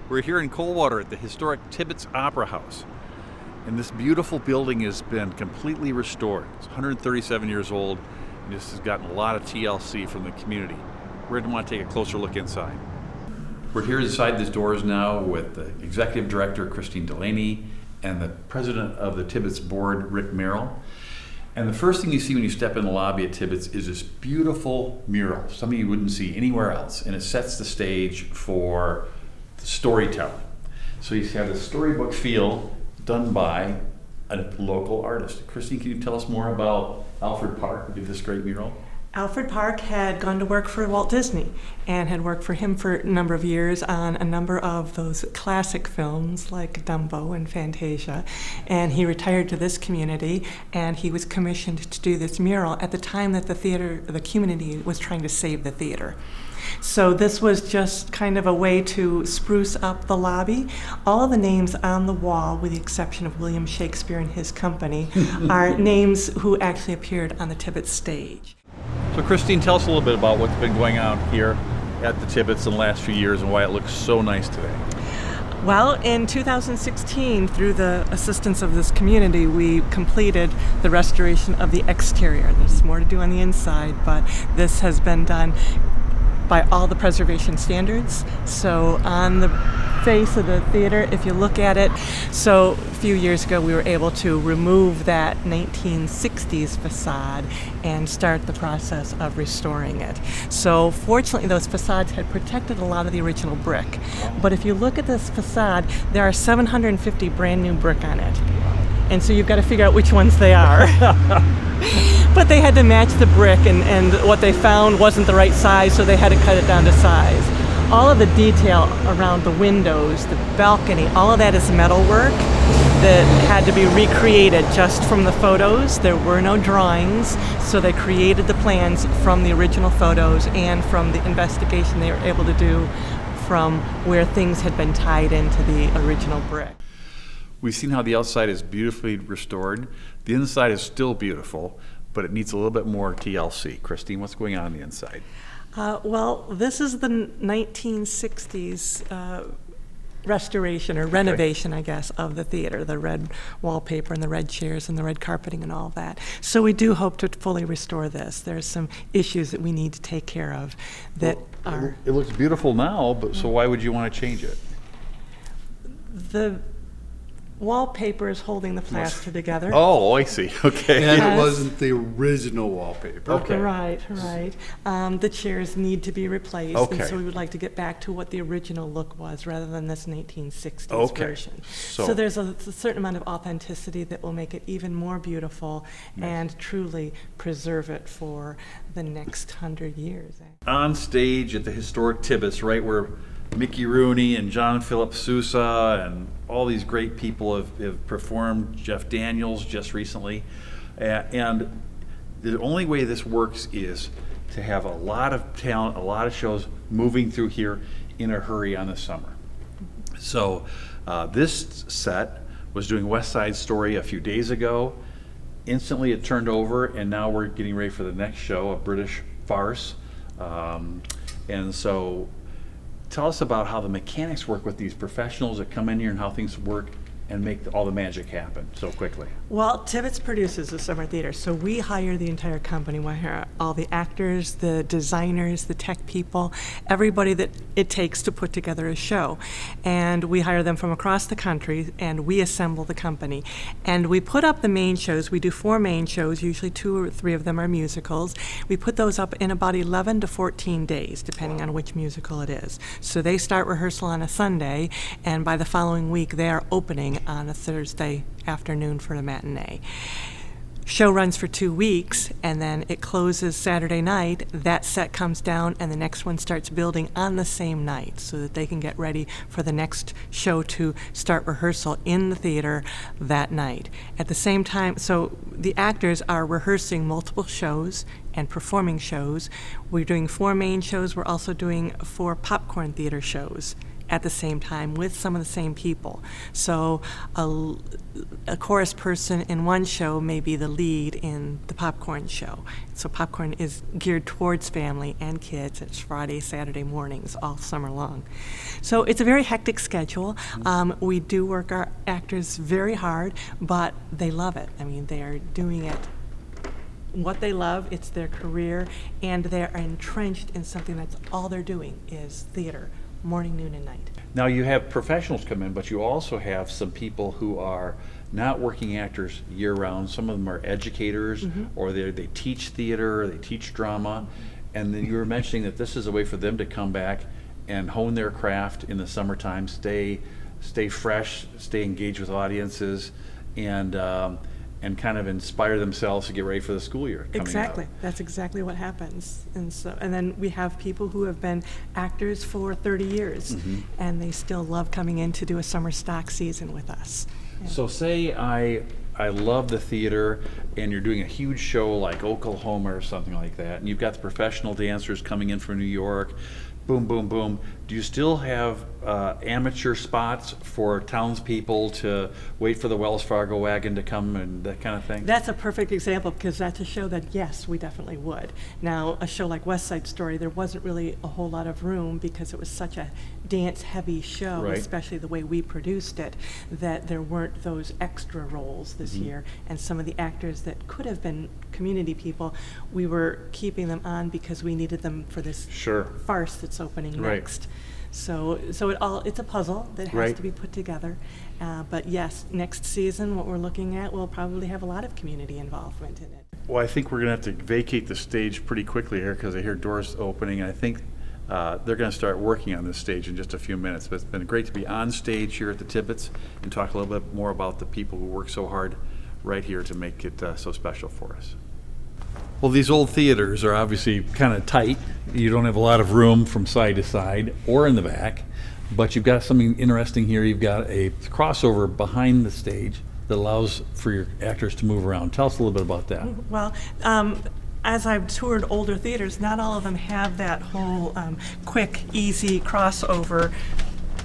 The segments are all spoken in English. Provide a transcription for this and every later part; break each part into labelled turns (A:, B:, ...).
A: We're here in Coldwater at the historic Tibbits Opera House. And this beautiful building has been completely restored. It's 137 years old and just has gotten a lot of TLC from the community. We're going to want to take a closer look inside. We're here inside these doors now with the Executive Director, Christine Delaney, and the President of the Tibbits Board, Rick Merrill. And the first thing you see when you step in the lobby at Tibbits is this beautiful mural, something you wouldn't see anywhere else, and it sets the stage for storytelling. So you have a storybook feel done by a local artist. Christine, can you tell us more about Alfred Park, who did this great mural?
B: Alfred Park had gone to work for Walt Disney and had worked for him for a number of years on a number of those classic films like Dumbo and Fantasia. And he retired to this community and he was commissioned to do this mural at the time that the community was trying to save the theater. So this was just kind of a way to spruce up the lobby. All of the names on the wall, with the exception of William Shakespeare and his company, are names who actually appeared on the Tibbits stage.
A: So Christine, tell us a little bit about what's been going on here at the Tibbits in the last few years and why it looks so nice today.
B: Well, in 2016, through the assistance of this community, we completed the restoration of the exterior. There's more to do on the inside, but this has been done by all the preservation standards. So on the face of the theater, if you look at it, so a few years ago we were able to remove that 1960s facade and start the process of restoring it. So fortunately those facades had protected a lot of the original brick. But if you look at this facade, there are 750 brand new brick on it. And so you've got to figure out which ones they are. But they had to match the brick, and what they found wasn't the right size, so they had to cut it down to size. All of the detail around the windows, the balcony, all of that is metalwork that had to be recreated just from the photos. There were no drawings, so they created the plans from the original photos and from the investigation they were able to do from where things had been tied into the original brick.
A: We've seen how the outside is beautifully restored. The inside is still beautiful, but it needs a little bit more TLC. Christine, what's going on the inside?
B: Well, this is the 1960s restoration or renovation, I guess, of the theater, the red wallpaper and the red chairs and the red carpeting and all that. So we do hope to fully restore this. There's some issues that we need to take care of that are...
A: It looks beautiful now, but so why would you want to change it?
B: The wallpaper is holding the plaster together.
A: Oh, I see. Okay.
C: And it wasn't the original wallpaper.
A: Okay.
B: Right. The chairs need to be replaced,
A: Okay.
B: and so we would like to get back to what the original look was rather than this 1960s
A: Okay.
B: version.
A: So
B: There's a certain amount of authenticity that will make it even more beautiful and truly preserve it for the next 100 years.
A: on stage at the historic Tibbits, right where Mickey Rooney and John Philip Sousa and all these great people have performed, Jeff Daniels just recently. And the only way this works is to have a lot of talent, a lot of shows moving through here in a hurry on the summer. So this set was doing West Side Story a few days ago. Instantly it turned over, and now we're getting ready for the next show, a British farce. And so tell us about how the mechanics work with these professionals that come in here and how things work and make all the magic happen so quickly.
B: Well, Tibbits produces the summer theater, so we hire the entire company. We hire all the actors, the designers, the tech people, everybody that it takes to put together a show. And we hire them from across the country, and we assemble the company. And we put up the main shows. We do 4 main shows, usually 2 or 3 of them are musicals. We put those up in about 11 to 14 days, depending on which musical it is. So they start rehearsal on a Sunday, and by the following week they are opening on a Thursday afternoon for a matinee. Show runs for 2 weeks, and then it closes Saturday night. That set comes down, and the next one starts building on the same night so that they can get ready for the next show to start rehearsal in the theater that night. At the same time, so the actors are rehearsing multiple shows and performing shows. We're doing 4 main shows. We're also doing 4 popcorn theater shows at the same time with some of the same people. So a chorus person in one show may be the lead in the popcorn show. So popcorn is geared towards family and kids. It's Friday, Saturday mornings all summer long. So it's a very hectic schedule. We do work our actors very hard, but they love it. I mean, they are doing it what they love, it's their career, and they're entrenched in something that's all they're doing is theater, morning, noon, and night.
A: Now you have professionals come in, but you also have some people who are not working actors year-round. Some of them are educators, or they teach theater, they teach drama, and then you were mentioning that this is a way for them to come back and hone their craft in the summertime, stay fresh, stay engaged with audiences, and kind of inspire themselves to get ready for the school year coming
B: Exactly.
A: up.
B: That's exactly what happens. And then we have people who have been actors for 30 years, and they still love coming in to do a summer stock season with us. Yeah.
A: So say I love the theater, and you're doing a huge show like Oklahoma or something like that, and you've got the professional dancers coming in from New York, boom, boom, boom. Do you still have amateur spots for townspeople to wait for the Wells Fargo wagon to come and that kind of thing?
B: That's a perfect example, because that's a show that, yes, we definitely would. Now, a show like West Side Story, there wasn't really a whole lot of room because it was such a dance-heavy show,
A: Right.
B: especially the way we produced it, that there weren't those extra roles this year. And some of the actors that could have been community people, we were keeping them on because we needed them for this
A: Sure.
B: farce that's opening
A: Right.
B: next. So it's a puzzle that has
A: Right.
B: to be put together. But yes, next season, what we're looking at, we'll probably have a lot of community involvement in it.
A: Well, I think we're going to have to vacate the stage pretty quickly here because I hear doors opening, and I think they're going to start working on this stage in just a few minutes. But it's been great to be on stage here at the Tibbits and talk a little bit more about the people who work so hard right here to make it so special for us. Well, these old theaters are obviously kind of tight. You don't have a lot of room from side to side or in the back, but you've got something interesting here. You've got a crossover behind the stage that allows for your actors to move around. Tell us a little bit about that.
B: Well, as I've toured older theaters, not all of them have that whole quick, easy crossover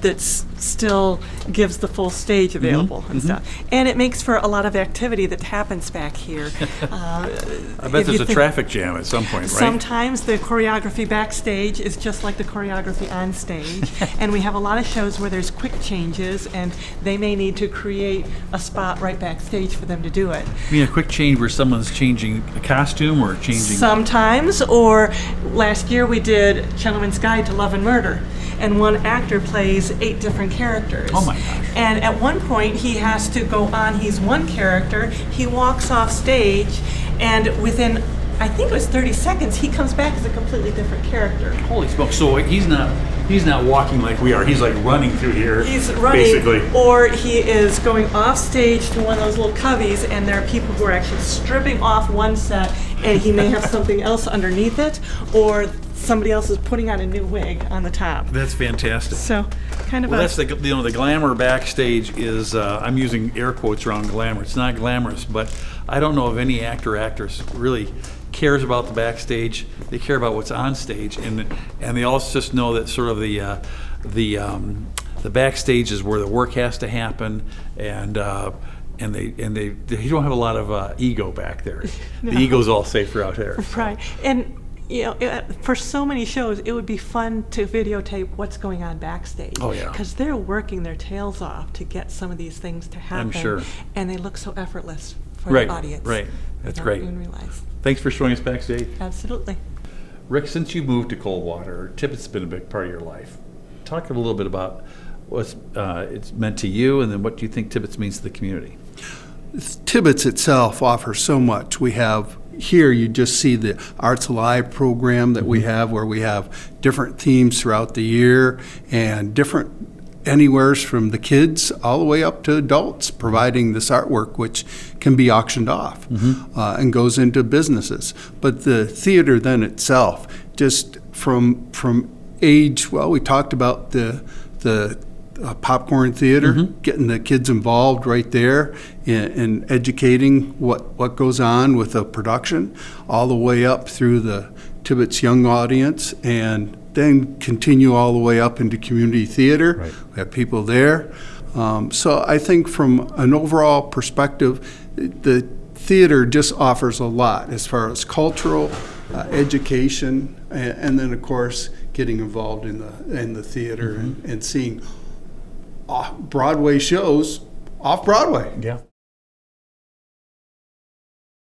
B: that still gives the full stage available and stuff. And it makes for a lot of activity that happens back here.
A: I bet there's a traffic jam at some point, right?
B: Sometimes the choreography backstage is just like the choreography on stage. And we have a lot of shows where there's quick changes, and they may need to create a spot right backstage for them to do it.
A: I mean, a quick change where someone's changing a costume or changing...
B: Sometimes, or last year we did Gentleman's Guide to Love and Murder, and one actor plays 8 different characters.
A: Oh my gosh.
B: And at one point he has to go on, he's one character, he walks off stage, and within, I think it was 30 seconds, he comes back as a completely different character.
A: Holy smokes. So he's not walking like we are. He's like running through here.
B: He's running,
A: basically.
B: or he is going off stage to one of those little coveys, and there are people who are actually stripping off one set, and he may have something else underneath it, or somebody else is putting on a new wig on the top.
A: That's fantastic.
B: So, kind of
A: Well, that's the glamour backstage is, I'm using air quotes around glamour. It's not glamorous, but I don't know of any actor or actress really cares about the backstage. They care about what's on stage, and they also just know that sort of the backstage is where the work has to happen, and they don't have a lot of ego back there.
B: No.
A: The ego's all safer out there.
B: Right. And you know, for so many shows, it would be fun to videotape what's going on backstage.
A: Oh, yeah.
B: Because they're working their tails off to get some of these things to happen.
A: I'm sure.
B: And they look so effortless for
A: Right,
B: the audience.
A: right. That's
B: They don't
A: great.
B: even realize.
A: Thanks for showing us backstage.
B: Absolutely.
A: Rick, since you moved to Coldwater, Tibbits has been a big part of your life. Talk a little bit about what it's meant to you, and then what do you think Tibbits means to the community?
C: Tibbits itself offers so much. We have here, you just see the Arts Alive program that we have, where we have different themes throughout the year and different anywheres from the kids all the way up to adults, providing this artwork which can be auctioned off and goes into businesses. But the theater then itself, just from age, well, we talked about the popcorn theater, getting the kids involved right there in educating what goes on with a production, all the way up through the Tibbits young audience, and then continue all the way up into community theater.
D: Right.
C: We have people there. So I think from an overall perspective, the theater just offers a lot as far as cultural, education, and then of course getting involved in the theater and seeing Broadway shows off Broadway.
D: Yeah.